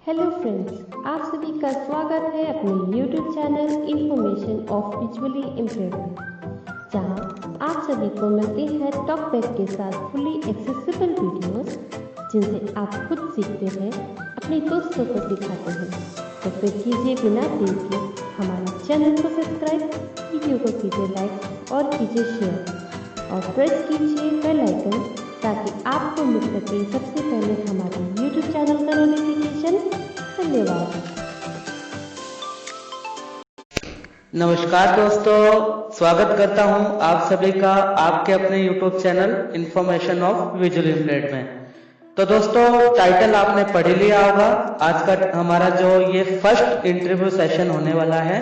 Hello friends, आप सभी का स्वागत है अपने YouTube channel information of visually impaired में, जहां आप सभी को मिलती है टॉक बैक के साथ फुली एक्सेसिबल वीडियोस जिनसे आप खुद सीखते हैं, अपने दोस्तों को सिखाते हैं। तो फिर कीजिए बिना देर के हमारे चैनल को सब्सक्राइब, वीडियो को कीजिए लाइक और कीजिए शेयर और प्रेस कीजिए बेल आइकन ताकि आपको मिल सके सबसे पहले हमारे YouTube चैनल का नोटिफिकेशन। धन्यवाद। नमस्कार दोस्तों, स्वागत करता हूं आप सभी का आपके अपने YouTube channel information of visually impaired में। तो दोस्तों, टाइटल आपने पढ़ लिया होगा। आज का हमारा जो ये फर्स्ट इंटरव्यू सेशन होने वाला है।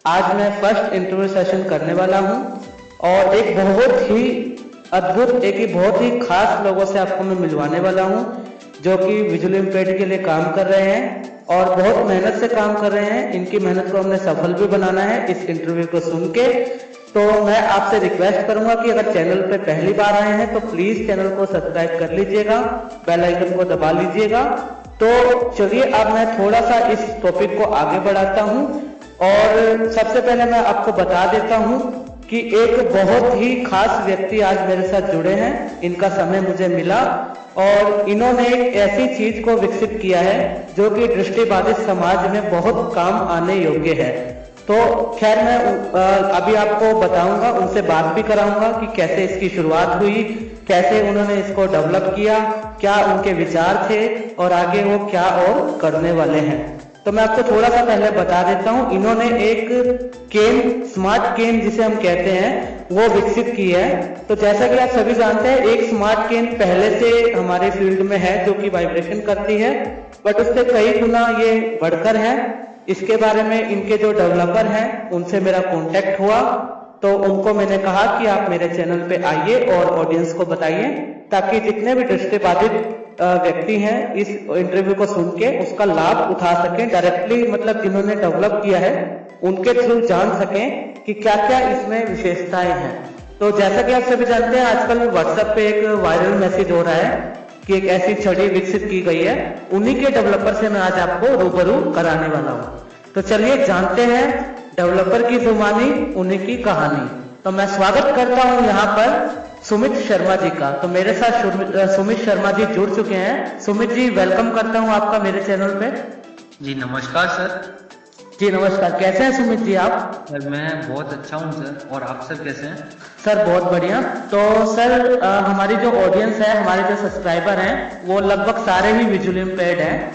आज मैं फर्स्ट इंटरव्यू सेशन करने वाला हूं और एक बहुत ही अद्भुत, एक बहुत ही खास लोगों से आपको मैं मिलवाने वाला हूं जो कि विजुअली इम्पेयर्ड के लिए काम कर रहे हैं और बहुत मेहनत से काम कर रहे हैं। इनकी मेहनत को हमने सफल भी बनाना है इस इंटरव्यू को सुन के। तो मैं आपसे रिक्वेस्ट करूंगा कि अगर चैनल पे पहली बार आए हैं तो प्लीज चैनल को सब्सक्राइब कर लीजिएगा, बेल आइकन को दबा लीजिएगा। तो चलिए अब मैं थोड़ा सा इस टॉपिक को आगे बढ़ाता हूं और सबसे पहले मैं आपको बता देता हूं कि एक बहुत ही खास व्यक्ति आज मेरे साथ जुड़े हैं। इनका समय मुझे मिला और इन्होंने एक ऐसी चीज को विकसित किया है जो कि दृष्टिबाधित समाज में बहुत काम आने योग्य है। तो खैर मैं अभी आपको बताऊंगा, उनसे बात भी कराऊंगा कि कैसे इसकी शुरुआत हुई, कैसे उन्होंने इसको डेवलप किया, क्या उनके विचार थे और आगे वो क्या और करने वाले हैं। तो मैं आपको थोड़ा सा पहले बता देता हूं। इन्होंने एक केन, स्मार्ट केन जिसे हम कहते हैं, वो विकसित की है। तो जैसा कि आप सभी जानते हैं, एक स्मार्ट केन पहले से हमारे फील्ड में है जो कि वाइब्रेशन करती है, बट उससे कई गुना ये बढ़कर है। इसके बारे में इनके जो डेवलपर हैं उनसे मेरा कांटेक्ट हुआ, तो उनको मैंने कहा कि आप मेरे चैनल पे आइए और ऑडियंस को बताइए ताकि जितने भी दृष्टिबाधित व्यक्ति हैं इस इंटरव्यू को सुन के उसका लाभ उठा सकें। डायरेक्टली मतलब जिन्होंने डेवलप किया है उनके थ्रू जान सकें कि क्या क्या इसमें विशेषताएं हैं। तो जैसा कि आप सभी जानते हैं, आजकल व्हाट्सएप पे एक वायरल मैसेज हो रहा है कि एक ऐसी छड़ी विकसित की गई है। उन्हीं के डेवलपर से मैं आज आपको रूबरू कराने वाला हूं। तो चलिए जानते हैं डेवलपर की जुबानी, उन्हीं की कहानी। तो मैं स्वागत करता हूं यहाँ पर सुमित शर्मा जी का। तो मेरे साथ सुमित शर्मा जी जुड़ चुके हैं। सुमित जी, वेलकम करता हूं आपका मेरे चैनल पे। जी नमस्कार सर। जी नमस्कार, कैसे हैं सुमित जी आप? सर मैं बहुत अच्छा हूं सर, और आप सर कैसे हैं? सर बहुत बढ़िया। तो सर हमारी जो ऑडियंस है, हमारे जो सब्सक्राइबर हैं, वो लगभग सारे ही विजुअली इम्पेयर्ड हैं,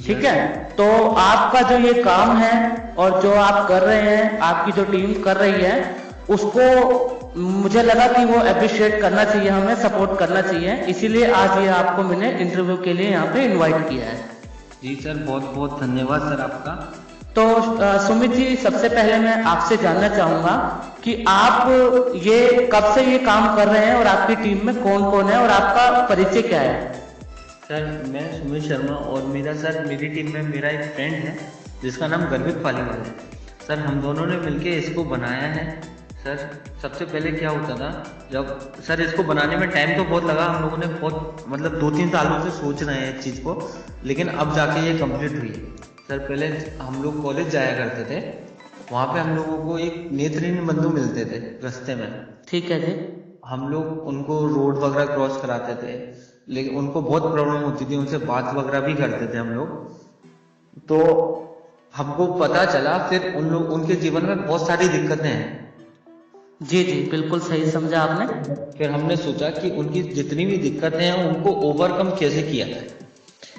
ठीक है? तो आपका जो ये काम है और जो आप कर रहे हैं, आपकी जो टीम कर रही है, उसको मुझे लगा कि वो अप्रिशिएट करना चाहिए, हमें सपोर्ट करना चाहिए। इसीलिए आज ये आपको मैंने इंटरव्यू के लिए यहाँ पे इनवाइट किया है। जी सर, बहुत बहुत धन्यवाद सर आपका। तो सुमित जी, सबसे पहले मैं आपसे जानना चाहूंगा कि आप ये कब से ये काम कर रहे हैं और आपकी टीम में कौन कौन है और आपका परिचय क्या है? सर मैं सुमित शर्मा और मेरी टीम में मेरा एक फ्रेंड है जिसका नाम गर्वित पालीवाल है। सर हम दोनों ने मिलके इसको बनाया है। सर सबसे पहले क्या होता था, जब सर इसको बनाने में टाइम तो बहुत लगा, हम लोगों ने बहुत मतलब 2-3 सालों से सोच रहे हैं इस चीज़ को, लेकिन अब जाके ये कंप्लीट हुई। सर पहले हम लोग कॉलेज जाया करते थे, वहाँ पे हम लोगों को एक नेत्रहीन बंधु मिलते थे रास्ते में। ठीक है जी। हम लोग उनको रोड वगैरह क्रॉस कराते थे, लेकिन उनको बहुत प्रॉब्लम होती थी, उनसे बात वगैरह भी करते थे हम लोग। तो हमको पता चला फिर उनके जीवन में बहुत सारी दिक्कतें हैं। जी जी, बिल्कुल सही समझा आपने। फिर हमने सोचा कि उनकी जितनी भी दिक्कतें हैं उनको ओवरकम कैसे किया जाए,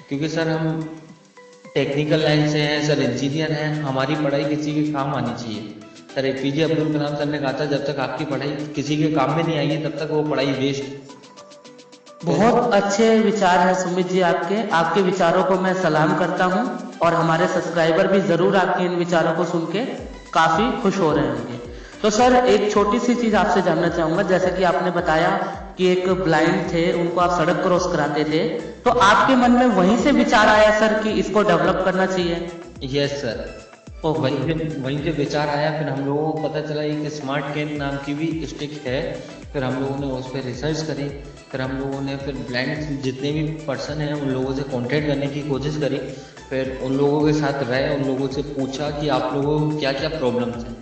क्योंकि सर हम टेक्निकल लाइन से हैं, सर इंजीनियर हैं, हमारी पढ़ाई किसी के काम आनी चाहिए। Sir APJ Abdul Kalam sir ने कहा था, जब तक आपकी पढ़ाई किसी के काम में नहीं आएगी तब तक वो पढ़ाई वेस्ट। बहुत अच्छे विचार हैं सुमित जी आपके। आपके विचारों को मैं सलाम करता हूं और हमारे सब्सक्राइबर भी जरूर आपके इन विचारों को सुन के काफी खुश हो रहे होंगे। तो सर एक छोटी सी चीज आपसे जानना चाहूंगा, जैसे कि आपने बताया कि एक ब्लाइंड थे, उनको आप सड़क क्रॉस कराते थे, तो आपके मन में वहीं से विचार आया सर कि इसको डेवलप करना चाहिए? यस सर, वहीं से विचार आया। फिर हम लोगों को पता चला एक स्मार्ट केन नाम की भी स्टिक है। फिर हम लोगों ने उस पर रिसर्च करी, फिर हम लोगों ने फिर ब्लाइंड जितने भी पर्सन हैं उन लोगों से कांटेक्ट करने की कोशिश करी। फिर उन लोगों के साथ रहे, उन लोगों से पूछा कि आप लोगों को क्या क्या प्रॉब्लम्स हैं।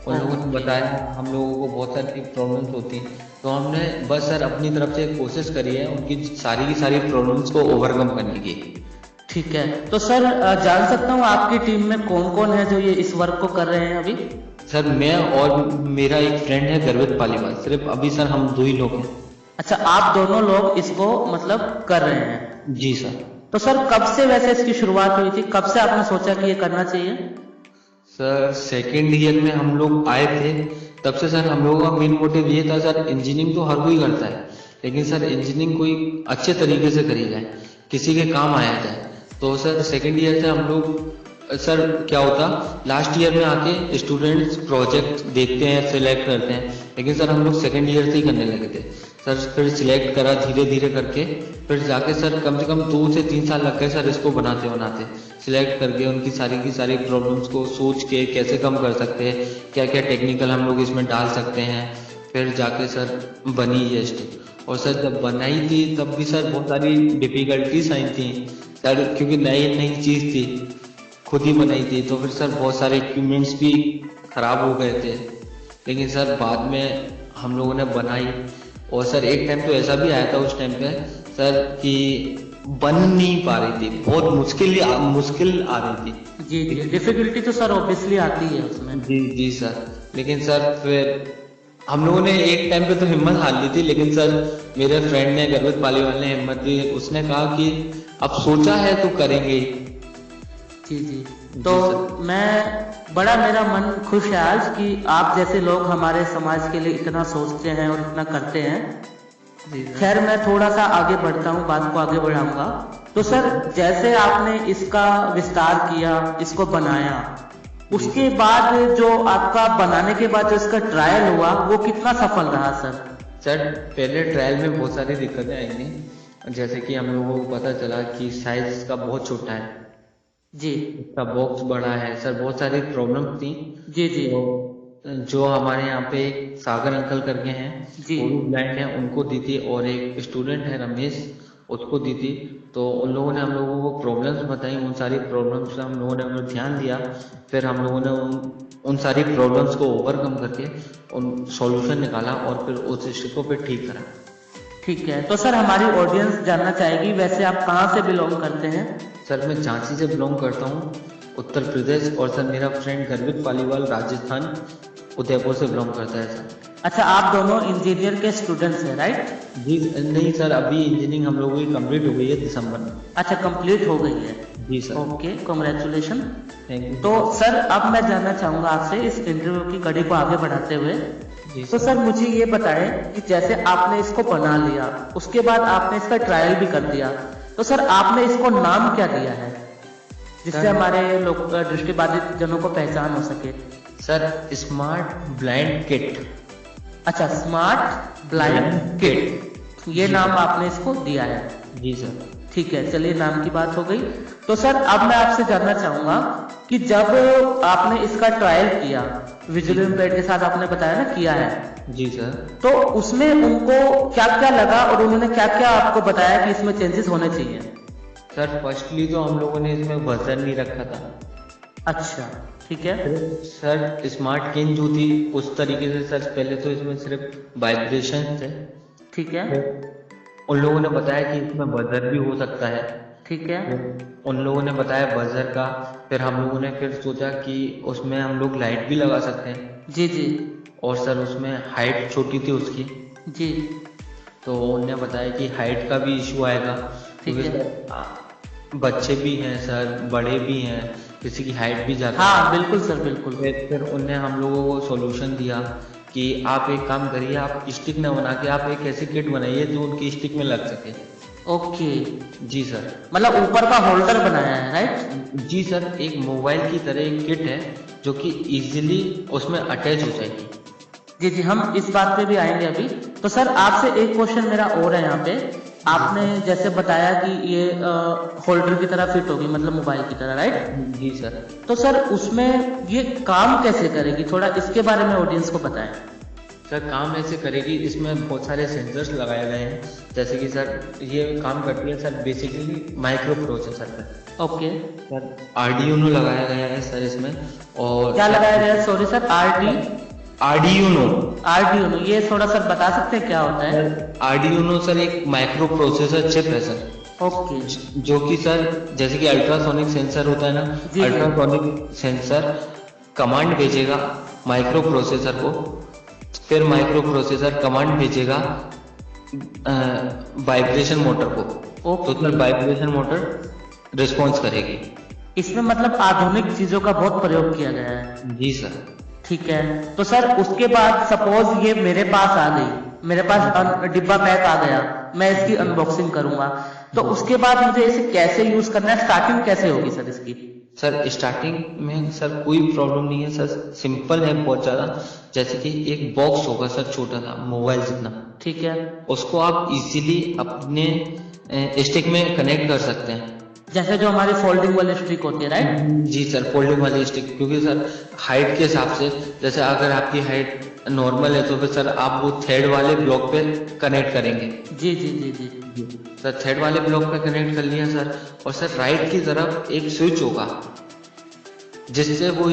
उन लोगों ने बताया हम लोगों को बहुत सारी प्रॉब्लम्स होती हैं, तो हमने बस सर अपनी तरफ से कोशिश करी है उनकी सारी की सारी प्रॉब्लम्स को ओवरकम करने की। ठीक है, तो सर जान सकता हूँ आपकी टीम में कौन कौन है जो ये इस वर्क को कर रहे हैं अभी? सर मैं और मेरा एक फ्रेंड है गर्वित पालीवाल, सिर्फ अभी सर हम 2 ही लोग हैं। अच्छा, आप दोनों लोग इसको मतलब कर रहे हैं? जी सर। तो सर कब से वैसे इसकी शुरुआत हुई थी, कब से आपने सोचा कि ये करना चाहिए? सर सेकेंड ईयर में हम लोग आए थे, तब से सर हम लोगों का मेन मोटिव ये था सर, इंजीनियरिंग तो हर कोई करता है, लेकिन सर इंजीनियरिंग कोई अच्छे तरीके से करी जाए, किसी के काम आया जाए। तो सर सेकेंड ईयर से हम लोग सर क्या होता, लास्ट ईयर में आके स्टूडेंट्स प्रोजेक्ट देखते हैं, सिलेक्ट करते हैं, लेकिन सर हम लोग सेकेंड ईयर से ही करने लगे थे। सर फिर सिलेक्ट करा धीरे धीरे करके, फिर जाके सर कम से कम 2 से 3 साल लग गए सर इसको बनाते बनाते। सिलेक्ट करके उनकी सारी की सारी प्रॉब्लम्स को सोच के कैसे कम कर सकते हैं, क्या क्या टेक्निकल हम लोग इसमें डाल सकते हैं, फिर जाके सर बनी ये स्टिक। और सर जब बनाई थी तब भी सर बहुत सारी डिफिकल्टीज आई थी सर, क्योंकि नई नई चीज़ थी, खुद ही बनाई थी, तो फिर सर बहुत सारे इक्विपमेंट्स भी खराब हो गए थे। लेकिन सर बाद में हम लोगों ने बनाई, और सर एक टाइम तो ऐसा भी आया था उस टाइम पे सर कि बन नहीं पा रही थी, बहुत मुश्किल आ रही थी। जी जी, डिफिकल्टी तो सर ऑब्वियसली आती है उसमें। जी जी सर, लेकिन सर फिर हम लोगों ने एक टाइम पे तो हिम्मत हार ली थी, लेकिन सर मेरे फ्रेंड ने गर्वित पालीवाल ने हिम्मत दी, उसने कहा कि अब सोचा है तो करेंगे ही। जी जी, तो मेरा मन खुश है आज कि आप जैसे लोग हमारे समाज के लिए इतना सोचते हैं और इतना करते हैं। खैर मैं थोड़ा सा आगे बढ़ता हूँ, बात को आगे बढ़ाऊंगा। तो सर जैसे आपने इसका विस्तार किया, इसको बनाया, उसके बाद जो आपका बनाने के बाद जो इसका ट्रायल हुआ वो कितना सफल रहा सर? सर पहले ट्रायल में बहुत सारी दिक्कतें आई थी, जैसे कि हम लोगों को पता चला कि साइज इसका बहुत छोटा है जी, इसका बॉक्स बड़ा है सर, बहुत सारी प्रॉब्लम थी। जी जी, तो जो हमारे यहाँ पे एक सागर अंकल करके हैं जी, वो भी ब्लाइंड है, उनको दी थी, और एक स्टूडेंट है रमेश, उसको दी थी। तो उन लोगों ने हम लोगों को प्रॉब्लम्स बताई, उन सारी प्रॉब्लम्स पे हम लोगों ने ध्यान दिया, फिर हम लोगों ने उन सारी प्रॉब्लम्स को ओवरकम करके उन सॉल्यूशन निकाला और फिर उस स्टिक को फिर ठीक करा। ठीक है, तो सर हमारी ऑडियंस जानना चाहेगी वैसे आप कहाँ से बिलोंग करते हैं? सर मैं झांसी से बिलोंग करता हूँ, उत्तर प्रदेश, और सर मेरा फ्रेंड गर्वित पालीवाल राजस्थान उदयपुर से बिलोंग करता है सर। अच्छा, आप दोनों इंजीनियर के स्टूडेंट्स हैं राइट? जी नहीं सर, अभी इंजीनियरिंग हम लोगों की कंप्लीट हो गई है दिसंबर में। अच्छा, कंप्लीट हो गई है? जी sir. Okay, congratulation. Thank you. तो सर अब मैं जानना चाहूंगा आपसे इस इंटरव्यू की कड़ी को आगे बढ़ाते हुए, तो सर मुझे ये बताएं कि जैसे आपने इसको बना लिया, उसके बाद आपने इसका ट्रायल भी कर दिया, तो सर आपने इसको नाम क्या दिया है जिससे हमारे लोग दृष्टिबाधित जनों को पहचान हो सके? Sir smart blind kit. अच्छा, स्मार्ट ब्लाइंड किट, ये नाम आपने इसको दिया है? जी सर। ठीक है, चलिए नाम की बात हो गई। तो सर अब मैं आपसे जानना चाहूंगा कि जब आपने इसका ट्रायल किया, विजुअली इम्पेयर्ड के साथ आपने बताया ना किया है, जी सर, तो उसमें उनको क्या क्या लगा और उन्होंने क्या क्या आपको बताया कि इसमें चेंजेस होने चाहिए? सर फर्स्टली तो हम लोगों ने इसमें बजर नहीं रखा था। अच्छा, ठीक है। सर स्मार्ट किन जो थी उस तरीके से सर, पहले तो इसमें सिर्फ वाइब्रेशन थे, ठीक है, उन लोगों ने बताया कि इसमें बजर भी हो सकता है, ठीक है, उन लोगों ने बताया बजर का। फिर हम लोगों ने फिर सोचा कि उसमें हम लोग लाइट भी लगा सकते हैं। जी जी, और सर उसमें हाइट छोटी थी उसकी, जी, तो उन्होंने बताया कि हाइट का भी इशू आएगा, ठीक क्योंकि है। सर बच्चे भी हैं सर, बड़े भी हैं, किसी की हाइट भी जाती है। हाँ बिल्कुल सर, बिल्कुल। फिर उनने हम लोगों को सॉल्यूशन दिया कि आप एक काम करिए, आप स्टिक न बना के आप एक ऐसी किट बनाइए जो उनकी स्टिक में लग सके। ओके, जी सर। मतलब ऊपर का होल्डर बनाया है राइट? जी सर, एक मोबाइल की तरह एक किट है जो कि इजीली उसमें अटैच हो जाएगी। जी जी, हम इस बात पे भी आएंगे अभी। तो सर आपसे एक क्वेश्चन मेरा और है यहाँ पे, आपने जैसे बताया कि ये होल्डर की तरह फिट होगी, मतलब मोबाइल की तरह राइट? जी सर। तो सर उसमें ये काम कैसे करेगी, थोड़ा इसके बारे में ऑडियंस को बताएं। सर काम ऐसे करेगी, इसमें बहुत सारे सेंसर्स लगाए गए हैं। जैसे कि सर ये काम करती है सर बेसिकली माइक्रो प्रोसेसर पे। ओके, सर आर्डियूनो लगाया गया है सर इसमें। और क्या लगाया गया है? Sorry sir, आर्डियूनो। आर्डियूनो, ये थोड़ा सर बता सकते हैं क्या होता है? आर्डियूनो सर एक माइक्रो प्रोसेसर चिप है सर। ओके, जो कि सर जैसे कि अल्ट्रासोनिक सेंसर होता है ना, जी। अल्ट्रासोनिक सेंसर कमांड भेजेगा माइक्रो प्रोसेसर को, फिर माइक्रो प्रोसेसर कमांड भेजेगा वाइब्रेशन मोटर को। ओके। तो सर वाइब्रेशन मोटर रिस्पॉन्स करेगी। इसमें मतलब आधुनिक चीजों का बहुत प्रयोग किया गया है। जी सर। ठीक है, तो सर उसके बाद सपोज ये मेरे पास आ गई, मेरे पास डिब्बा पैक आ गया, मैं इसकी अनबॉक्सिंग करूंगा, तो उसके बाद मुझे इसे कैसे यूज करना है? स्टार्टिंग कैसे होगी सर इसकी? सर स्टार्टिंग में सर कोई प्रॉब्लम नहीं है सर, सिंपल है बहुत ज़्यादा। जैसे कि एक बॉक्स होगा सर छोटा सा मोबाइल जितना, ठीक है, उसको आप इजीली अपने स्टिक में कनेक्ट कर सकते हैं। जैसे जो हमारी फोल्डिंग वाली स्टिक होती है, राइट? जी सर, फोल्डिंग वाली स्टिक, क्योंकि सर हाइट के हिसाब से, जैसे अगर आपकी हाइट नॉर्मल है तो फिर सर आप वो थ्रेड वाले ब्लॉक पे कनेक्ट करेंगे। जी जी जी जी जी। सर थ्रेड वाले ब्लॉक पे कनेक्ट कर लिया सर, और सर राइट की तरफ एक स्विच होगा जिससे वो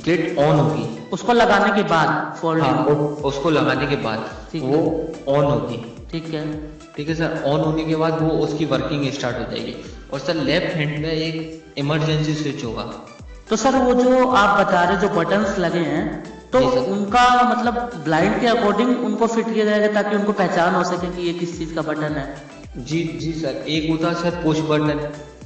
किट ऑन होगी। उसको लगाने के बाद फोल्डिंग? हाँ, उसको लगाने के बाद ठीक वो है। ऑन होगी। ठीक है, ठीक है सर, ऑन होने के बाद वो उसकी वर्किंग स्टार्ट हो जाएगी। और सर लेफ्ट हैंड में एक इमरजेंसी स्विच होगा। तो सर वो जो आप बता रहे जो बटन्स लगे हैं, तो जी सर। उनका मतलब ब्लाइंड के अकॉर्डिंग उनको फिट किया जाएगा ताकि उनको पहचान हो सके कि ये किस चीज का बटन है? जी जी सर, एक होता है सर पुश बटन,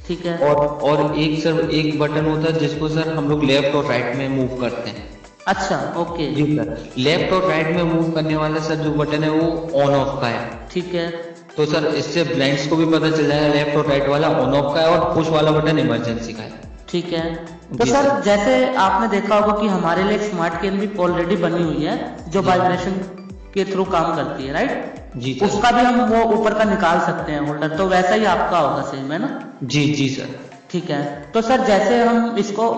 ठीक है। और एक सर एक बटन होता है जिसको सर हम लोग लेफ्ट और राइट में मूव करते हैं। अच्छा, ओके। जी सर, लेफ्ट और राइट में मूव करने वाला सर जो बटन है वो ऑन ऑफ का है। ठीक है। तो सर इससे ब्लाइंड्स को भी पता चल जाएगा लेफ्ट और राइट वाला ऑन ऑफ का है और पुश वाला बटन इमरजेंसी का है। ठीक है, तो जी सर सर। जैसे आपने देखा होगा कि हमारे लिए एक स्मार्ट केन भी ऑलरेडी बनी हुई है जो वाइब्रेशन के थ्रू काम करती है, राइट? जी सर। उसका भी हम वो ऊपर का निकाल सकते हैं होल्डर, तो वैसा ही आपका होगा सेम, है ना? जी जी सर। ठीक है, तो सर जैसे हम इसको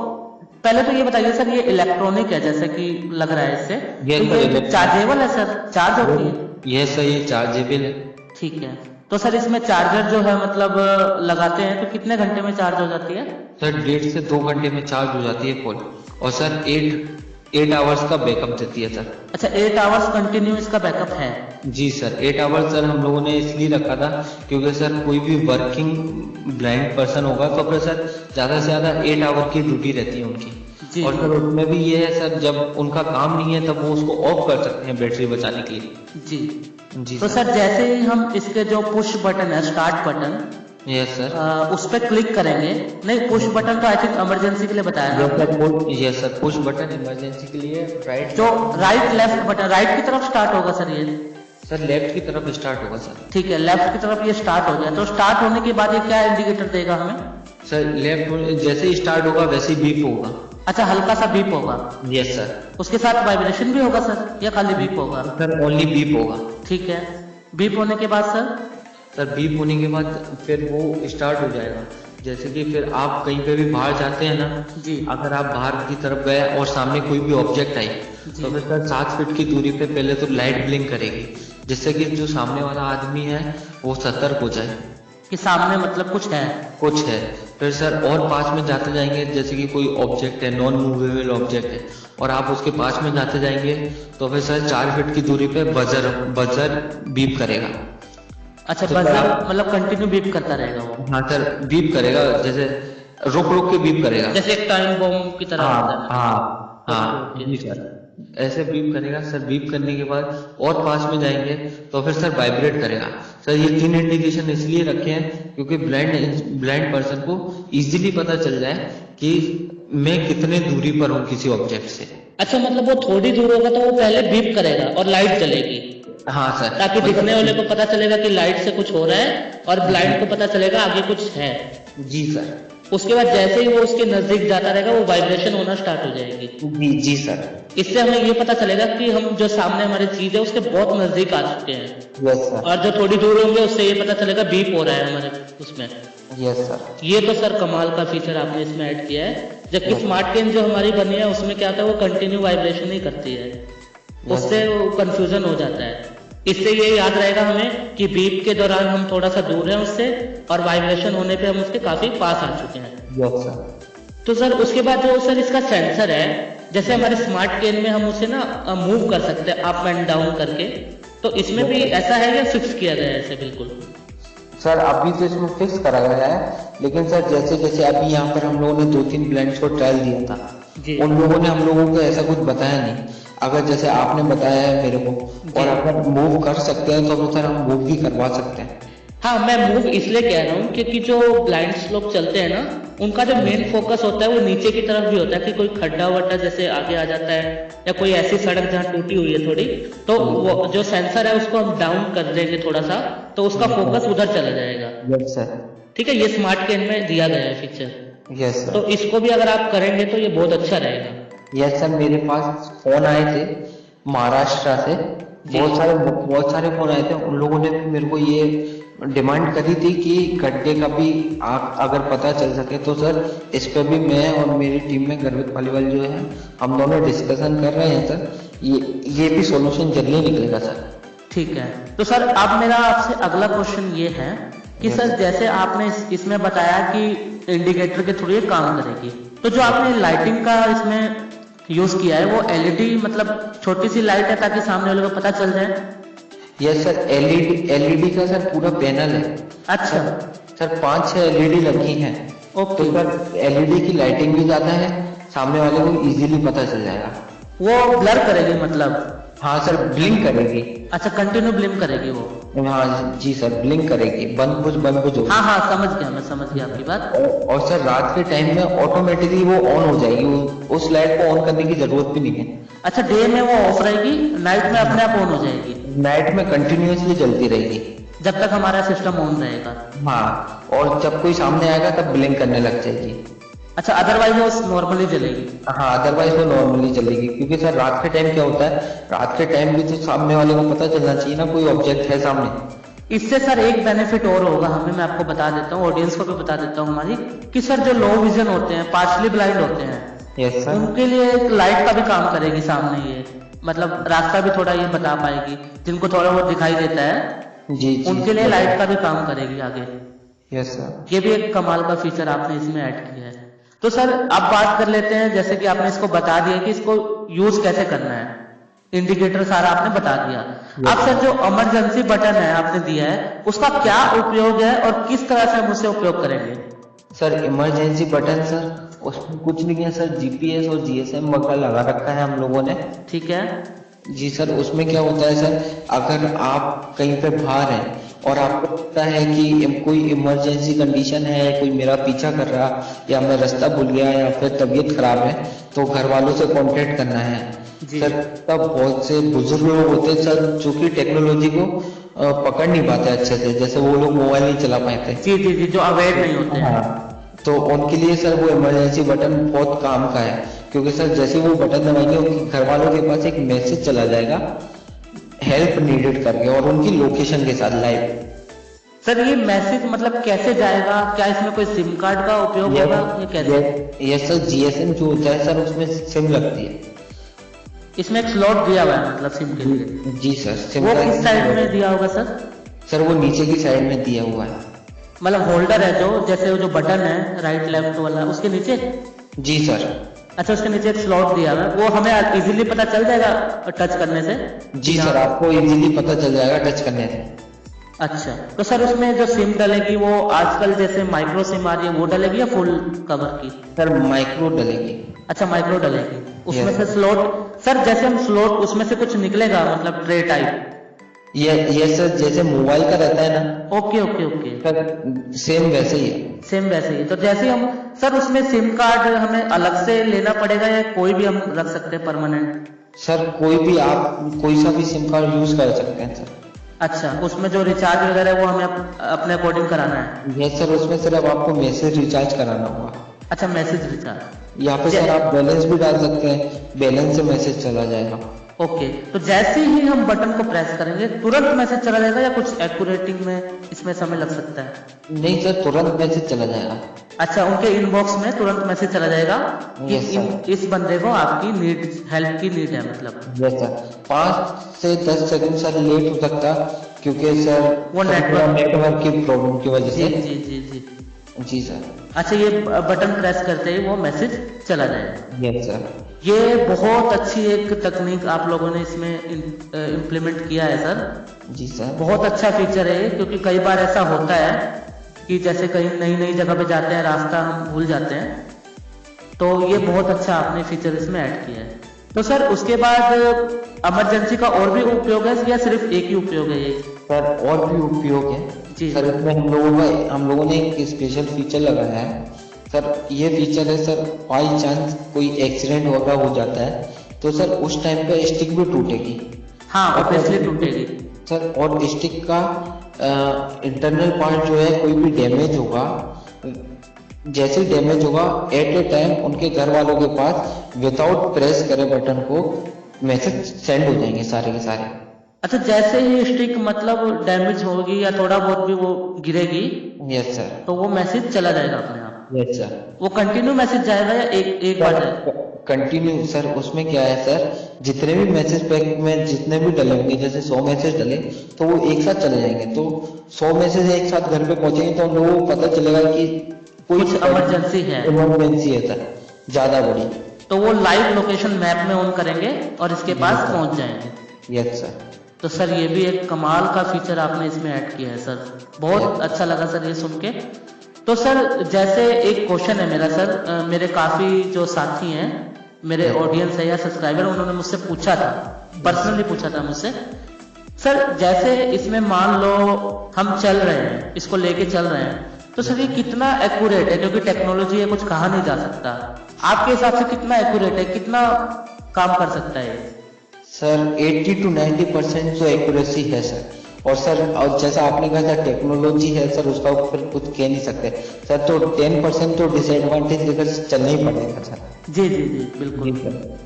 पहले तो ये बताइए सर, ये इलेक्ट्रॉनिक है जैसे कि लग रहा है इससे, ये तो ये चार्जेबल है सर? चार्ज होती है? यह सर ये चार्जेबल है। ठीक है, तो सर इसमें चार्जर जो है मतलब लगाते हैं तो कितने घंटे में चार्ज हो जाती है? सर 1.5 से 2 घंटे में चार्ज हो जाती है फुल। और सर 8 आवर्स का बैकअप देती है सर। अच्छा, 8 आवर्स कंटिन्यू इसका बैकअप है? जी सर, 8 आवर्स सर हम लोगों ने इसलिए रखा था क्योंकि सर कोई भी वर्किंग ब्लाइंड पर्सन होगा तो फिर सर ज्यादा से ज्यादा 8 आवर की ड्यूटी रहती है उनकी। जी। और सर उसमें भी ये है सर, जब उनका काम नहीं है तब वो उसको ऑफ कर सकते हैं बैटरी बचाने के लिए। जी जी तो सर जैसे ही हम इसके जो पुश बटन है, स्टार्ट बटन, यस सर। उस पर क्लिक करेंगे, नहीं पुश बटन तो आई थिंक इमरजेंसी के लिए बताया ना? Yes sir, push button emergency के लिए। राइट, जो राइट लेफ्ट बटन, राइट की तरफ स्टार्ट होगा सर ये? सर लेफ्ट की तरफ स्टार्ट होगा सर। ठीक है, लेफ्ट की तरफ ये स्टार्ट हो गया, तो स्टार्ट होने के बाद ये क्या इंडिकेटर देगा हमें? सर लेफ्ट जैसे ही स्टार्ट होगा वैसे ही बीप होगा। अच्छा, हल्का सा बीप होगा? Yes sir. उसके साथ वाइब्रेशन भी होगा सर या खाली बीप होगा? सर ओनली बीप होगा। ठीक है, बीप होने के बाद सर बीप होने के बाद फिर वो स्टार्ट हो जाएगा। जैसे कि फिर आप कहीं पे भी बाहर जाते हैं ना जी, अगर आप बाहर की तरफ गए और सामने कोई भी ऑब्जेक्ट आई तो फिर सर 7 फीट की दूरी पे पहले तो लाइट ब्लिंक करेगी, जिससे कि जो सामने वाला आदमी है वो सतर्क हो जाए कि सामने मतलब कुछ है। फिर सर और पास में जाते जाएंगे, जैसे कि कोई ऑब्जेक्ट है, नॉन मूवेबल ऑब्जेक्ट है और आप उसके पास में जाते जाएंगे तो फिर सर 4 फीट की दूरी पे बजर बीप करेगा। अच्छा, तो बजर मतलब कंटिन्यू बीप करता रहेगा वो? हाँ सर, बीप करेगा, जैसे रुक रुक के बीप करेगा, जैसे एक टाइम बॉम्ब की तरह होता है ना? हाँ जी सर, ऐसे बीप करेगा। सर बीप करने के बाद और पास में जाएंगे तो फिर सर वाइब्रेट करेगा। सर ये 3 इंडिकेशन इसलिए रखे हैं क्योंकि ब्लाइंड पर्सन को इजीली पता चल जाए कि मैं कितने दूरी पर हूँ किसी ऑब्जेक्ट से। अच्छा, मतलब वो थोड़ी दूर होगा तो वो पहले बीप करेगा और लाइट जलेगी? हाँ सर, ताकि दिखने वाले को पता चलेगा कि लाइट से कुछ हो रहा है और ब्लाइंड को पता चलेगा आगे कुछ है। जी सर। उसके बाद जैसे ही वो उसके नजदीक जाता रहेगा वो वाइब्रेशन होना स्टार्ट हो जाएगी। जी सर। इससे हमें ये पता चलेगा कि हम जो सामने हमारी चीज है उसके बहुत नजदीक आ चुके हैं। Yes sir. और जो थोड़ी दूर होंगे उससे ये पता चलेगा बीप हो रहा है हमारे उसमें। Yes sir. ये तो सर कमाल का फीचर आपने इसमें ऐड किया है, जबकि स्मार्ट केन जो हमारी बनी है उसमें क्या था, वो कंटिन्यू वाइब्रेशन ही करती है। उससे कंफ्यूजन हो जाता है। इससे ये याद रहेगा हमें कि बीप के दौरान हम थोड़ा सा दूर हैं उससे, और वाइब्रेशन होने पे हम उसके काफी पास आ चुके हैं। Yes sir. तो सर उसके बाद जो सर इसका सेंसर है, जैसे हमारे स्मार्ट केन में हम उसे ना मूव कर सकते हैं अप एंड डाउन करके, तो इसमें भी ऐसा है या फिक्स किया गया है ऐसे बिल्कुल? सर अभी तो इसमें फिक्स करा गया है, लेकिन सर जैसे जैसे अभी यहाँ पर हम लोगों ने 2-3 ब्लेंड्स को ट्रायल दिया था, उन लोगों ने हम लोगों को ऐसा कुछ बताया नहीं। अगर जैसे आपने बताया है मेरे को, और अगर मूव कर सकते हैं तो सर हम मूव भी करवा सकते हैं। हाँ, मैं मूव इसलिए कह रहा हूँ क्योंकि जो ब्लाइंड्स लोग चलते हैं ना, उनका जो मेन फोकस होता है वो नीचे की तरफ भी होता है कि कोई खड्डा वड्डा जैसे आगे आ जाता है, या कोई ऐसी सड़क जहाँ टूटी हुई है थोड़ी, तो वो जो सेंसर है उसको हम डाउन कर देंगे थोड़ा सा, तो उसका फोकस उधर चला जाएगा। Yes sir. ठीक है, ये स्मार्ट केन में दिया गया है फीचर। Yes sir. तो इसको भी अगर आप करेंगे तो ये बहुत अच्छा रहेगा। यस सर, मेरे पास फोन आए थे महाराष्ट्र से, बहुत सारे फोन आए थे। उन लोगों ने भी मेरे को ये डिमांड करी थी कि गड्ढे का भी आप अगर पता चल सके तो सर इस पे भी मैं और मेरी टीम में गर्वित पालीवाल जो है, हम दोनों डिस्कशन कर रहे हैं सर। ये भी सॉल्यूशन जल्दी निकलेगा सर। ठीक है, तो सर अब मेरा आपसे अगला क्वेश्चन ये है कि सर जैसे आपने इसमें बताया कि इंडिकेटर के थ्रू ये काम करेगी, तो जो आपने लाइटिंग का इसमें यूज किया है वो एलईडी मतलब छोटी सी लाइट है ताकि सामने वाले को पता चल जाए? यस सर, एलईडी का सर पूरा पैनल है। अच्छा सर 5-6 एलईडी लगी हैं। ओके। तो सर एलईडी की लाइटिंग भी ज्यादा है, सामने वाले को इजीली पता चल जाएगा। वो ब्लर करेगी मतलब? हाँ सर, ब्लिंक करेगी। अच्छा, कंटिन्यू ब्लिंक करेगी वो? हाँ जी सर, ब्लिंक करेगी, बंद बुझ होगी। हाँ हाँ, समझ गया, मैं समझ गया आपकी बात। और सर रात के टाइम में ऑटोमेटिकली वो ऑन हो जाएगी, उस लाइट को ऑन करने की जरूरत भी नहीं है। अच्छा, डे में वो ऑफ रहेगी, नाइट में अपने आप ऑन हो जाएगी? नाइट में कंटिन्यूअसली जलती रहेगी जब तक हमारा सिस्टम ऑन रहेगा। हाँ, और जब कोई सामने आएगा तब ब्लिंक करने लग जाएगी। अच्छा, अदरवाइज वो नॉर्मली जलेगी? हाँ, अदरवाइज वो नॉर्मली चलेगी, क्योंकि सर रात के टाइम क्या होता है, रात के टाइम भी तो सामने वाले को पता चलना चाहिए ना कोई ऑब्जेक्ट है सामने। इससे सर एक बेनिफिट और होगा हमें, मैं आपको बता देता हूँ, ऑडियंस को भी बता देता हूँ हमारी, कि सर जो लो विजन होते हैं, पार्शली ब्लाइंड होते हैं, यस सर, उनके लिए एक लाइट का भी काम करेगी सामने, ये मतलब रास्ता भी थोड़ा ये बता पाएगी, जिनको थोड़ा बहुत दिखाई देता है जी, उनके लिए लाइट का भी काम करेगी आगे। Yes sir. ये भी एक कमाल का फीचर आपने इसमें ऐड किया है। तो सर अब बात कर लेते हैं, जैसे कि आपने इसको बता दिया कि इसको यूज कैसे करना है, इंडिकेटर सारा आपने बता दिया। अब सर जो इमरजेंसी बटन है आपने दिया है, उसका क्या उपयोग है और किस तरह से हम उसे उपयोग करेंगे? सर इमरजेंसी बटन सर उसमें कुछ नहीं है सर, जीपीएस और जीएसएम वगैरह लगा रखा है हम लोगों ने। ठीक है जी सर, उसमें क्या होता है सर, अगर आप कहीं पे बाहर हैं और आपको लगता है कि कोई इमरजेंसी कंडीशन है, कोई मेरा पीछा कर रहा, या मैं रास्ता भूल गया, या फिर तबीयत खराब है, तो घर वालों से कांटेक्ट करना है सर। तब बहुत से बुजुर्ग लोग होते हैं सर जो कि टेक्नोलॉजी को पकड़ नहीं पाते अच्छे से, जैसे वो लोग मोबाइल नहीं चला पाते। जी जी जी, जो अवेयर नहीं होते हैं। तो उनके लिए सर वो इमरजेंसी बटन बहुत काम का है, क्योंकि सर जैसे वो बटन दबाएंगे उनके घर वालों के पास एक मैसेज चला जाएगा हेल्प नीडेड करके, और उनकी लोकेशन के साथ लाइव। सर ये मैसेज मतलब कैसे जाएगा, क्या इसमें कोई सिम कार्ड का उपयोग होगा या कैसे? ये सर जीएसएम जो होता है सर उसमें सिम लगती है, इसमें एक स्लॉट दिया हुआ है मतलब सिम के लिए? जी सर। सिम वो किस साइड में दिया होगा सर? सर वो नीचे की साइड में दिया हुआ है, मतलब होल्डर है जो, जैसे वो जो बटन है राइट लेफ्ट वाला उसके नीचे? जी सर। अच्छा, उसके नीचे एक स्लॉट दिया हुआ है, वो हमें इजीली पता चल जाएगा टच करने से? जी सर, आपको इजीली पता चल जाएगा टच करने से। अच्छा, तो सर उसमें जो सिम डलेगी वो आजकल जैसे माइक्रो सिम आ रही है वो डलेगी या फुल कवर की? सर माइक्रो डलेगी। अच्छा, माइक्रो डलेगी। उसमें से स्लॉट सर, जैसे हम स्लॉट उसमें से कुछ निकलेगा मतलब ट्रे टाइप? ये सर जैसे मोबाइल का रहता है ना। Okay okay okay sir same वैसे ही है। सेम वैसे ही। तो जैसे हम सर उसमें सिम कार्ड हमें अलग से लेना पड़ेगा या कोई भी हम रख सकते हैं परमानेंट? सर कोई भी, आप कोई सा भी सिम कार्ड यूज कर सकते हैं सर। अच्छा, उसमें जो रिचार्ज वगैरह है वो हमें अपने अकॉर्डिंग कराना है? यस सर, उसमें सर अब आपको मैसेज रिचार्ज कराना होगा। अच्छा, मैसेज रिचार्ज। यहाँ पे सर आप बैलेंस भी डाल सकते हैं, बैलेंस से मैसेज चला जाएगा। ओके, तो जैसे ही हम बटन को प्रेस करेंगे तुरंत मैसेज चला जाएगा या कुछ एक्यूरेटिंग में इसमें समय लग सकता है? नहीं सर, तुरंत मैसेज चला जाएगा। अच्छा, उनके इनबॉक्स में तुरंत मैसेज चला जाएगा कि यस सर। इस बंदे को आपकी नीड, हेल्प की नीड है मतलब। यस सर, 5 से 10 सेकंड सर लेट हो सकता, क्योंकि सर वो नेटवर्क की प्रॉब्लम की वजह जी से। जी जी जी। जी सर। अच्छा, ये बटन प्रेस करते ही वो मैसेज चला जाएगा। Yes sir. ये बहुत अच्छी एक तकनीक आप लोगों ने इसमें इम्प्लीमेंट किया है सर। जी सर। बहुत अच्छा फीचर है ये, क्योंकि कई बार ऐसा होता है कि जैसे कहीं नई नई जगह पे जाते हैं, रास्ता हम भूल जाते हैं, तो ये बहुत अच्छा आपने फीचर इसमें ऐड किया है। तो सर उसके बाद इमरजेंसी का और भी उपयोग है या सिर्फ एक ही उपयोग है ये? सर और भी उपयोग है जी सर। इसमें हम लोगों ने एक स्पेशल फीचर लगाया है सर। ये फीचर है सर, बाई चांस कोई एक्सीडेंट वगैरह हो जाता है तो सर उस टाइम पे स्टिक भी टूटेगी। हाँ, ऑब्वियसली टूटेगी सर। और स्टिक का इंटरनल पार्ट जो है, कोई भी डैमेज होगा, जैसे डैमेज होगा एट ए टाइम उनके घर वालों के पास विदाउट प्रेस करे बटन को मैसेज सेंड हो जाएंगे सारे के सारे। अच्छा, जैसे ही स्टिक मतलब डैमेज होगी या थोड़ा बहुत भी वो गिरेगी, यस सर, तो वो मैसेज चला जाएगा अपने आप? Yes sir. वो कंटिन्यू मैसेज जाएगा या एक बार जाएगा? Continue sir. उसमें क्या है सर, जितने भी मैसेज पैक में जितने भी डले होंगे, जैसे 100 मैसेज डले तो वो एक साथ चले जाएंगे। तो 100 मैसेज एक साथ घर पे पहुंचेंगे तो हम लोगों को पता चलेगा कि कुछ इमरजेंसी है सर, ज्यादा बड़ी। तो वो लाइव लोकेशन मैप में ऑन करेंगे और इसके पास पहुंच जाएंगे। Yes sir. तो सर ये भी एक कमाल का फीचर आपने इसमें ऐड किया है सर, बहुत अच्छा लगा सर ये सुन के। तो सर जैसे एक क्वेश्चन है मेरा सर, मेरे काफी जो साथी हैं, मेरे ऑडियंस है या सब्सक्राइबर, उन्होंने मुझसे पूछा था, पर्सनली पूछा था मुझसे, सर जैसे इसमें मान लो हम चल रहे हैं, इसको लेके चल रहे हैं, तो सर ये कितना एक्यूरेट है? क्योंकि टेक्नोलॉजी है, कुछ कहा नहीं जा सकता, आपके हिसाब से कितना एक्यूरेट है, कितना काम कर सकता है? सर 80 to 90% तो एक्यूरेसी है सर। और सर, और जैसा आपने कहा था टेक्नोलॉजी है सर, उसका ऊपर कुछ कह नहीं सकते सर। तो 10% तो डिसएडवांटेज लेकर चलना ही पड़ेगा सर। जी जी जी बिल्कुल। जी सर।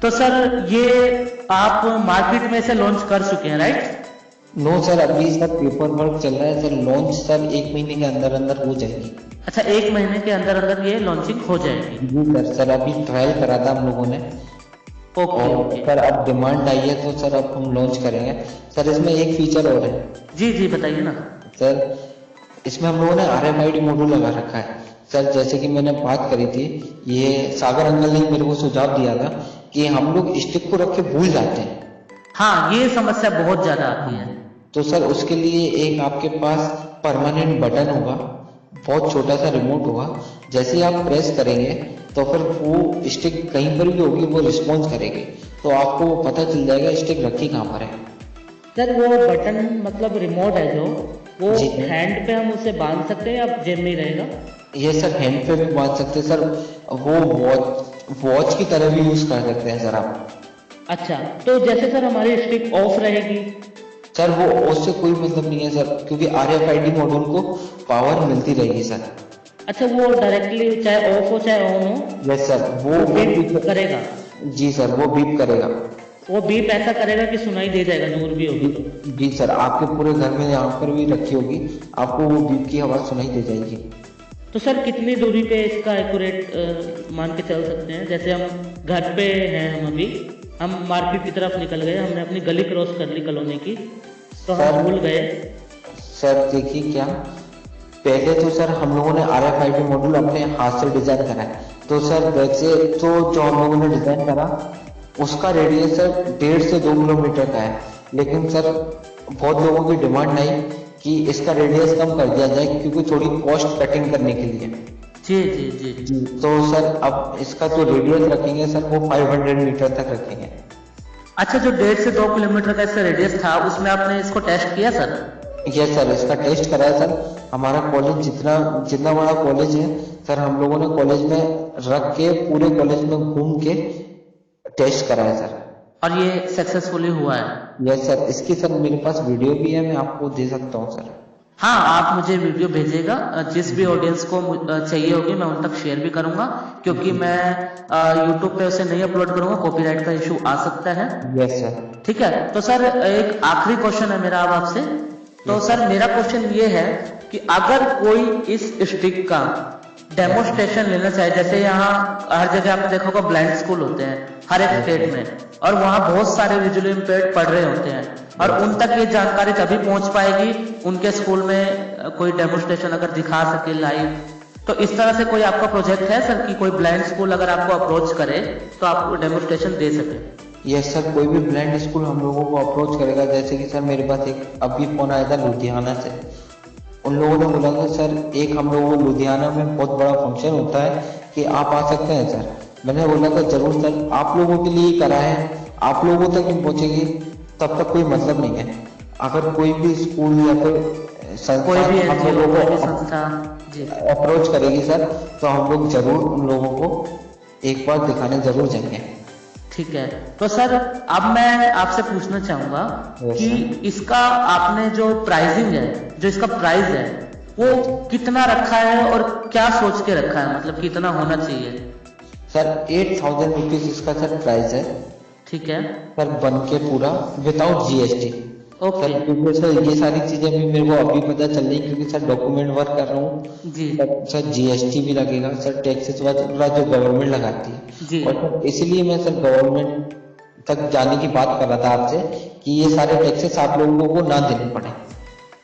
तो सर ये आप मार्केट में से लॉन्च कर चुके हैं राइट? नो सर, अभी सर पेपर वर्क चल रहा है सर। लॉन्च सर 1 महीने के अंदर अंदर हो जाएगी। अच्छा, 1 महीने के अंदर अंदर ये लॉन्चिंग हो जाएगी? जी सर। सर अभी ट्रायल करा था हम लोगों ने। ओके। सर अब डिमांड आई है तो सर अब हम लॉन्च करेंगे सर। इसमें एक फीचर और है। जी जी बताइए ना सर। इसमें हम लोगों ने RFID मॉड्यूल लगा रखा है सर। जैसे कि मैंने बात करी थी, ये सागर अंकल ने मेरे को सुझाव दिया था कि हम लोग स्टिक को रख के भूल जाते हैं। हाँ, ये समस्या बहुत ज्यादा आती है। तो सर उसके लिए एक आपके पास परमानेंट बटन होगा, बहुत छोटा सा रिमोट होगा। जैसे ही आप प्रेस करेंगे तो फिर वो स्टिक कहीं पर भी होगी, वो रिस्पॉन्स करेगी, तो आपको पता चल जाएगा स्टिक रखी कहाँ पर है। सर वो बटन मतलब रिमोट है जो, वो जी। हैंड पे हम उसे बांध सकते हैं या जेब में ही रहेगा? ये सर हैंड पे भी बांध सकते हैं सर। वो वॉच की तरह भी यूज कर सकते हैं सर आप। अच्छा, तो जैसे सर हमारी स्टिक ऑफ रहेगी? सर वो उससे कोई मतलब नहीं है सर, क्योंकि RFID मॉड्यूल को पावर मिलती रहेगी सर। अच्छा, वो डायरेक्टली चाहे ऑफ हो चाहे ऑन हो? Yes sir. वो बीप करेगा? जी सर, वो बीप करेगा। वो बीप ऐसा करेगा कि सुनाई दे जाएगा, दूर भी होगी तो? जी सर, आपके पूरे घर में यहाँ पर भी रखी होगी, आपको वो बीप की आवाज सुनाई दे जाएगी। तो सर कितनी दूरी पे इसका एक्यूरेट मान के चल सकते हैं? जैसे हम घर पे हैं, हम मार्केट की तरफ निकल गए, हमने अपनी गली क्रॉस कर ली कॉलोनी की, तो हम भूल गए। सर देखिए, क्या पहले तो सर हम लोगों ने RFID मॉड्यूल अपने हाथ से डिजाइन करा है। तो सर वैसे तो जो हम लोगों ने डिजाइन करा उसका रेडियस सर 1.5 से 2 किलोमीटर का है। लेकिन सर बहुत लोगों की डिमांड आई कि इसका रेडियस कम कर दिया जाए, क्योंकि थोड़ी कॉस्ट कटिंग करने के लिए। जी जी जी जी। तो सर अब इसका जो रेडियस रखेंगे सर, वो 500 मीटर तक रखेंगे। अच्छा, जो 1.5 से 2 किलोमीटर का इसका रेडियस था, उसमें आपने इसको टेस्ट किया सर? यस सर, इसका टेस्ट करा है सर। हमारा कॉलेज जितना बड़ा कॉलेज है सर, हम लोगों ने कॉलेज में रख के पूरे कॉलेज में घूम के टेस्ट करा है सर। और ये सक्सेसफुली हुआ है? Yes sir. इसकी सर मेरे पास वीडियो भी है, मैं आपको दे सकता हूँ सर। हाँ, आप मुझे वीडियो भेजिएगा, जिस भी ऑडियंस को चाहिए होगी मैं उन तक शेयर भी करूंगा, क्योंकि मैं यूट्यूब पे उसे नहीं अपलोड करूंगा, कॉपीराइट का इशू आ सकता है। Yes sir. ठीक है, तो सर एक आखिरी क्वेश्चन है मेरा अब आपसे। तो सर मेरा क्वेश्चन ये है कि अगर कोई इस स्टिक का डेमोस्ट्रेशन लेना चाहे, जैसे यहाँ हर जगह आपने देखा होगा ब्लाइंड स्कूल होते हैं हर एक स्टेट में, और वहाँ बहुत सारे विजुअली इम्पेयर्ड पढ़ रहे होते हैं, और उन तक ये जानकारी तभी पहुंच पाएगी उनके स्कूल में कोई डेमोस्ट्रेशन अगर दिखा सके लाइव। तो इस तरह से कोई आपका प्रोजेक्ट है सर कि कोई ब्लाइंड स्कूल अगर आपको अप्रोच करे तो आप डेमोस्ट्रेशन दे सके? यस सर, कोई भी ब्लाइंड स्कूल हम लोगों को अप्रोच करेगा, जैसे कि सर मेरे पास एक अभी फोन आया था लुधियाना से। उन लोगों ने बोला था सर एक हम लोगों को लुधियाना में बहुत बड़ा फंक्शन होता है कि आप आ सकते हैं सर। मैंने बोला था जरूर सर, आप लोगों के लिए करा है, आप लोगों तक नहीं पहुंचेगी तब तक कोई मतलब नहीं है। अगर कोई भी स्कूल या फिर कोई भी हम लोगों को संस्था अप्रोच करेगी सर, तो हम लोग जरूर उन लोगों को एक बार दिखाने जरूर जाएंगे। ठीक है, तो सर अब मैं आपसे पूछना चाहूंगा कि इसका आपने जो प्राइसिंग है, जो इसका प्राइस है वो कितना रखा है और क्या सोच के रखा है, मतलब कितना होना चाहिए? सर 8,000 रुपीज इसका सर प्राइस है। ठीक है सर बन के पूरा विदाउट जीएसटी। ओके सर क्योंकि सर ये सारी चीजें भी मेरे को अभी पता चल रही, क्योंकि सर डॉक्यूमेंट वर्क कर रहा हूँ जी सर जीएसटी भी लगेगा सर, टैक्सेस वगैरह जो गवर्नमेंट लगाती है जी। और सर इसीलिए मैं सर गवर्नमेंट तक जाने की बात कर रहा था आपसे कि ये सारे टैक्सेस आप लोगों को ना देने पड़े।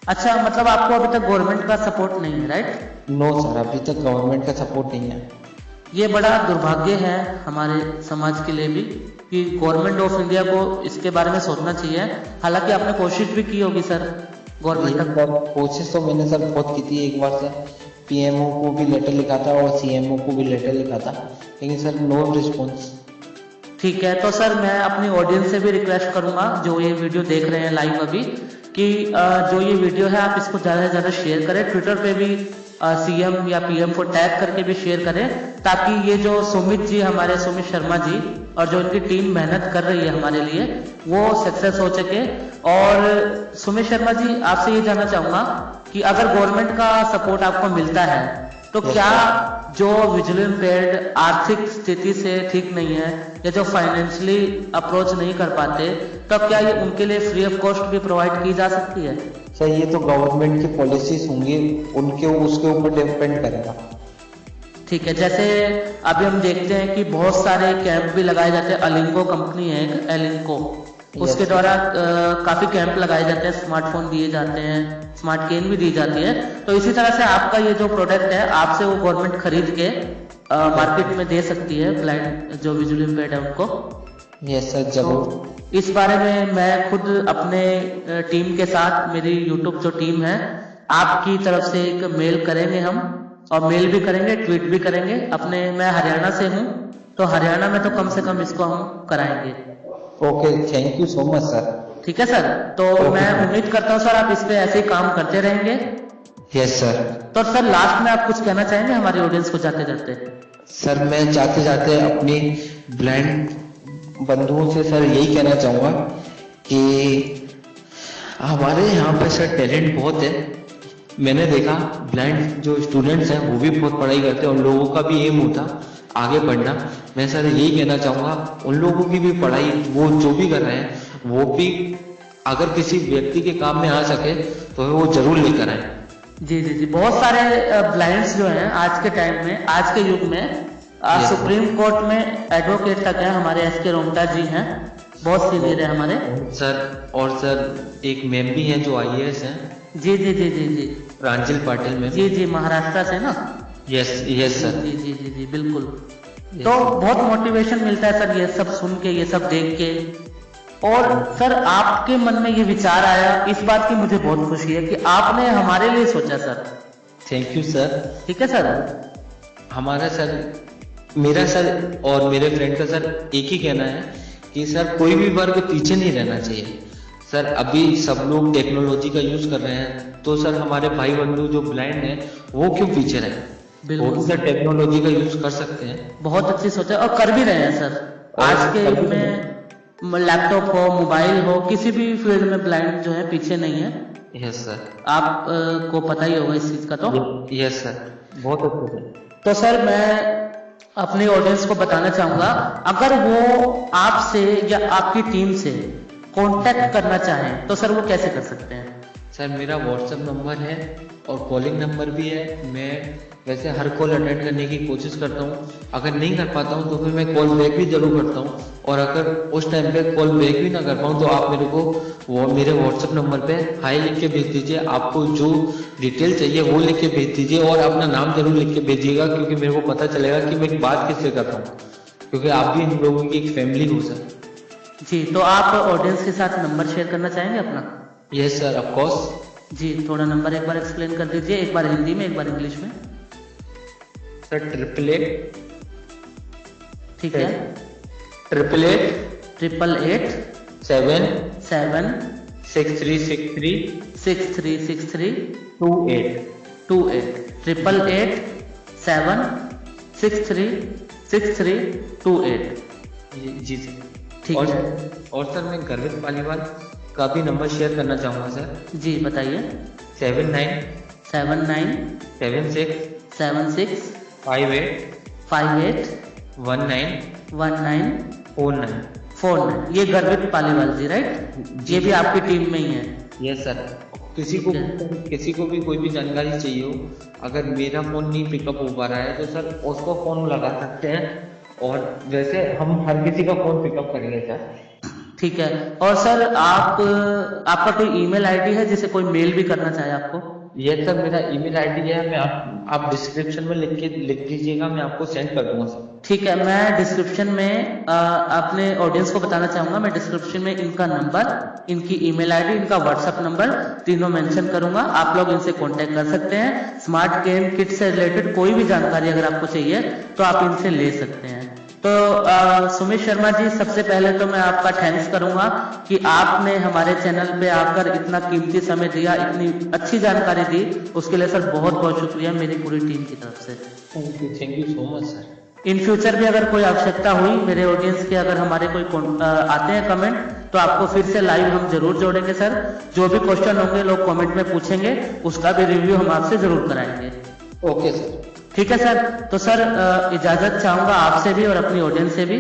अच्छा, मतलब आपको अभी तक गवर्नमेंट का सपोर्ट नहीं है, राइट? नो सर, अभी तक गवर्नमेंट का सपोर्ट नहीं है। ये बड़ा दुर्भाग्य है हमारे समाज के लिए भी कि गवर्नमेंट ऑफ इंडिया को इसके बारे में सोचना चाहिए। हालांकि आपने कोशिश भी की होगी सर गवर्नमेंट तक। कोशिश तो मैंने सर बहुत की थी, एक बार सर पीएमओ को भी लेटर लिखा था और सीएमओ को भी लेटर लिखा था, लेकिन सर नो रिस्पॉन्स। ठीक है, तो सर मैं अपनी ऑडियंस से भी रिक्वेस्ट करूंगा जो ये वीडियो देख रहे हैं लाइव अभी, कि जो ये वीडियो है आप इसको ज्यादा से ज्यादा शेयर करें, ट्विटर पे भी सीएम या पीएम को टैग करके भी शेयर करें, ताकि ये जो सुमित जी, हमारे सुमित शर्मा जी और जो इनकी टीम मेहनत कर रही है हमारे लिए, वो सक्सेस हो सके। और सुमित शर्मा जी, आपसे ये जानना चाहूंगा कि अगर गवर्नमेंट का सपोर्ट आपको मिलता है तो क्या जो विजुअली इम्पेयर्ड आर्थिक स्थिति से ठीक नहीं है या जो फाइनेंशियली अप्रोच नहीं कर पाते, तो क्या ये उनके लिए फ्री ऑफ कॉस्ट भी प्रोवाइड की जा सकती है? सर ये तो गवर्नमेंट की पॉलिसीज होंगी, उनके उसके ऊपर डिपेंड करेगा। ठीक है, जैसे अभी हम देखते हैं कि बहुत सारे कैंप भी लगाए जाते हैं, अलिंको कंपनी है एक, एलिंको, उसके द्वारा काफी कैंप लगाए जाते हैं, स्मार्टफोन दिए जाते हैं, स्मार्ट केन भी दी जाती है। तो इसी तरह से आपका ये जो प्रोडक्ट है आपसे वो गवर्नमेंट खरीद के मार्केट में दे सकती है, ब्लाइंड जो विजुअली इम्पेयर्ड है उनको। यस सर, जरूर। तो इस बारे में मैं खुद अपने टीम के साथ, मेरी यूट्यूब जो टीम है, आपकी तरफ से एक मेल करेंगे हम, और मेल भी करेंगे, ट्वीट भी करेंगे अपने। मैं हरियाणा से हूँ, तो हरियाणा में तो कम से कम इसको हम कराएंगे। Okay, thank you so much sir. ठीक है सर, तो मैं उम्मीद करता हूँ सर आप इस पे ऐसे ही काम करते रहेंगे। Yes sir. तो सर लास्ट में आप कुछ कहना चाहेंगे हमारी ऑडियंस को जाते जाते? सर मैं जाते जाते अपनी ब्लाइंड बंधुओं से सर यही कहना चाहूंगा कि हमारे यहाँ पे सर टैलेंट बहुत है। मैंने देखा ब्लाइंड जो स्टूडेंट्स हैं वो भी बहुत पढ़ाई करते हैं, उन लोगों का भी एम होता आगे बढ़ना। मैं सर यही कहना चाहूंगा उन लोगों की भी पढ़ाई, वो जो भी कर रहे हैं वो भी अगर किसी व्यक्ति के काम में आ सके तो वो जरूर लेकर आए। जी जी जी, बहुत सारे ब्लाइंड्स जो हैं आज के टाइम में, आज के युग में सुप्रीम कोर्ट में एडवोकेट तक है। हमारे एसके रोमटा जी हैं, बहुत सीनियर है हमारे सर। और सर एक मैम भी हैं जो आईएएस हैं। जी जी जी जी जी, प्रांजल पाटिल मैम। जी जी, महाराष्ट्र से ना? Yes yes sir. जी जी जी जी, बिल्कुल। तो बहुत मोटिवेशन मिलता है सर ये सब सुन के, ये सब देख के। और सर आपके मन में ये विचार आया, इस बात की मुझे बहुत खुशी है कि आपने हमारे लिए सोचा सर। Thank you sir. ठीक है सर, हमारा सर, मेरा सर और मेरे फ्रेंड का सर एक ही कहना है कि सर कोई भी वर्ग पीछे नहीं रहना चाहिए। सर अभी सब लोग टेक्नोलॉजी का यूज कर रहे हैं, तो सर हमारे भाई बंधु जो ब्लाइंड हैं वो क्यों पीछे रहे? वो भी सर टेक्नोलॉजी का यूज कर सकते हैं। बहुत अच्छी सोच है और कर भी रहे हैं सर। आज के युग में लैपटॉप हो, मोबाइल हो, किसी भी फील्ड में ब्लाइंड जो है पीछे नहीं है। Yes sir. आप को पता ही होगा इस चीज का। तो यस सर, बहुत अच्छे से। तो सर मैं अपनी ऑडियंस को बताना चाहूंगा, अगर वो आपसे या आपकी टीम से कांटेक्ट करना चाहें तो सर वो कैसे कर सकते हैं? सर मेरा व्हाट्सएप नंबर है और कॉलिंग नंबर भी है। मैं वैसे हर कॉल अटेंड करने की कोशिश करता हूँ। अगर नहीं कर पाता हूँ तो फिर मैं कॉल बैक भी जरूर करता हूँ, और अगर उस टाइम पे कॉल बैक भी ना कर पाऊँ तो आप मेरे को वो मेरे व्हाट्सएप नंबर पे हाई लिख के भेज दीजिए। आपको जो डिटेल चाहिए वो लिख के भेज दीजिए, और अपना नाम जरूर लिख के भेजिएगा, क्योंकि मेरे को पता चलेगा कि मैं बात किससे कर रहा हूँ, क्योंकि आप भी हम लोगों की एक फैमिली हो सर। जी, तो आप ऑडियंस के साथ नंबर शेयर करना चाहेंगे अपना? Yes sir, of course. जी, थोड़ा नंबर एक बार एक्सप्लेन कर दीजिए, एक बार हिंदी में एक बार इंग्लिश में। सर 888, ठीक है, 888 7 6363 6363 28। 888 7 63 63 28। जी सर, ठीक है। और सर मैं गर्वित पालीवाल का भी नंबर शेयर करना चाहूँगा सर। जी बताइए। 79 79 76 76 58 58 19 19 49। 49। ये गर्वित पालीवाल जी, राइट? ये भी आपकी टीम में ही है? Yes sir. किसी को भी कोई भी जानकारी चाहिए हो, अगर मेरा फोन नहीं पिकअप हो पा रहा है तो सर उसको फोन लगा सकते हैं, और वैसे हम हर किसी का फोन पिकअप करेंगे सर। ठीक है। और सर आपका कोई ईमेल आईडी है जिसे कोई मेल भी करना चाहे आपको? ये सर मेरा ईमेल आईडी है, मैं आप डिस्क्रिप्शन में लिख दीजिएगा, मैं आपको सेंड कर दूंगा सर। ठीक है, मैं डिस्क्रिप्शन में अपने ऑडियंस को बताना चाहूंगा, मैं डिस्क्रिप्शन में इनका नंबर, इनकी ईमेल आईडी, इनका व्हाट्सएप नंबर तीनों मेंशन करूंगा। आप लोग इनसे कांटेक्ट कर सकते हैं। स्मार्ट गेम किट से रिलेटेड कोई भी जानकारी अगर आपको चाहिए तो आप इनसे ले सकते हैं। तो सुमित शर्मा जी, सबसे पहले तो मैं आपका थैंक्स करूंगा कि आपने हमारे चैनल पे आकर इतना कीमती समय दिया, इतनी अच्छी जानकारी दी, उसके लिए सर बहुत बहुत शुक्रिया मेरी पूरी टीम की तरफ से। Thank you so much sir. In future भी अगर कोई आवश्यकता हुई मेरे ऑडियंस के, अगर हमारे कोई आते हैं कमेंट, तो आपको फिर से लाइव हम जरूर जोड़ेंगे सर। जो भी क्वेश्चन होंगे लोग कमेंट में पूछेंगे, उसका भी रिव्यू हम आपसे जरूर कराएंगे। Okay sir. ठीक है सर। तो सर इजाजत चाहूंगा आपसे भी और अपनी ऑडियंस से भी।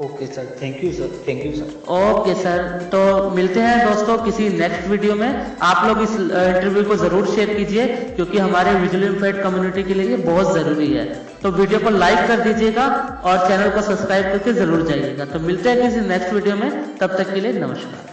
Okay sir, thank you sir, thank you sir. Okay sir, तो मिलते हैं दोस्तों किसी नेक्स्ट वीडियो में। आप लोग इस इंटरव्यू को जरूर शेयर कीजिए, क्योंकि हमारे विजुअली इम्पेयर्ड कम्युनिटी के लिए ये बहुत जरूरी है। तो वीडियो को लाइक कर दीजिएगा और चैनल को सब्सक्राइब करके जरूर जाइएगा। तो मिलते हैं किसी नेक्स्ट वीडियो में, तब तक के लिए नमस्कार।